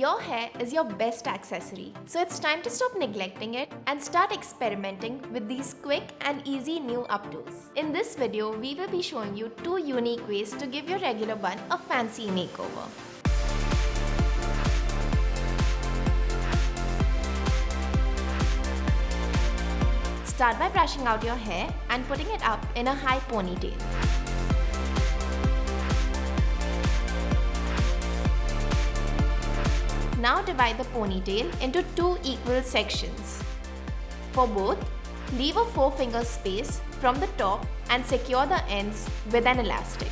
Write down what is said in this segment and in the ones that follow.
Your hair is your best accessory, so it's time to stop neglecting it and start experimenting with these quick and easy new updos. In this video, we will be showing you 2 unique ways to give your regular bun a fancy makeover. Start by brushing out your hair and putting it up in a high ponytail. Now divide the ponytail into 2 equal sections. For both, leave a 4-finger space from the top and secure the ends with an elastic.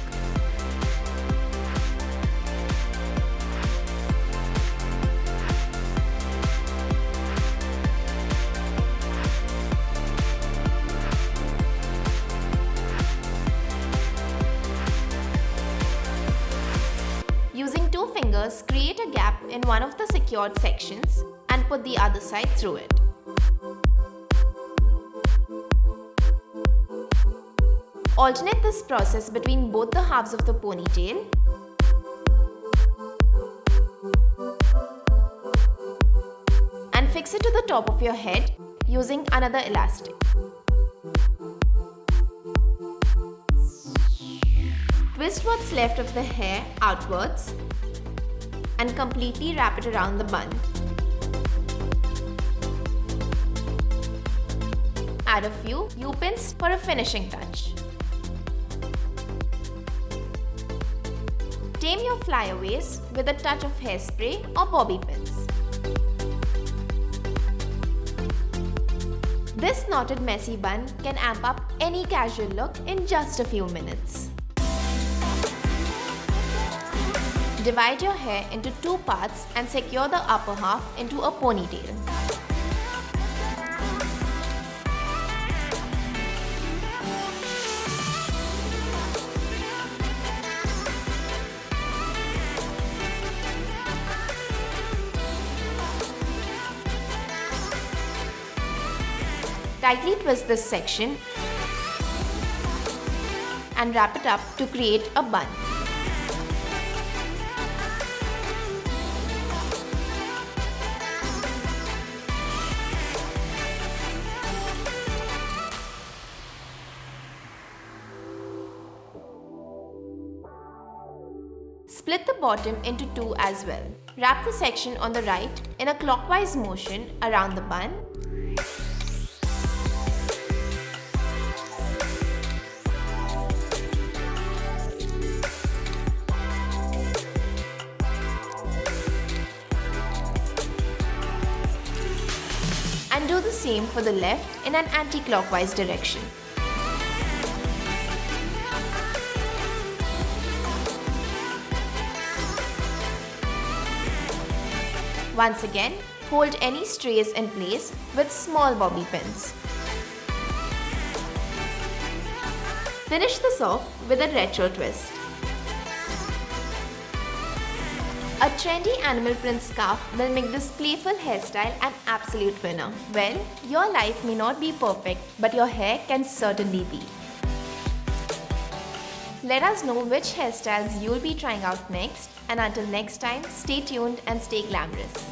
Using 2 fingers, create a gap in one of the secured sections and put the other side through it. Alternate this process between both the halves of the ponytail and fix it to the top of your head using another elastic. Twist what's left of the hair outwards and completely wrap it around the bun. Add a few U-pins for a finishing touch. Tame your flyaways with a touch of hairspray or bobby pins. This knotted messy bun can amp up any casual look in just a few minutes. Divide your hair into 2 parts and secure the upper half into a ponytail. Tightly twist this section and wrap it up to create a bun. Split the bottom into 2 as well. Wrap the section on the right in a clockwise motion around the bun. And do the same for the left in an anti-clockwise direction. Once again, hold any strays in place with small bobby pins. Finish this off with a retro twist. A trendy animal print scarf will make this playful hairstyle an absolute winner. Well, your life may not be perfect, but your hair can certainly be. Let us know which hairstyles you'll be trying out next, and until next time, stay tuned and stay glamorous.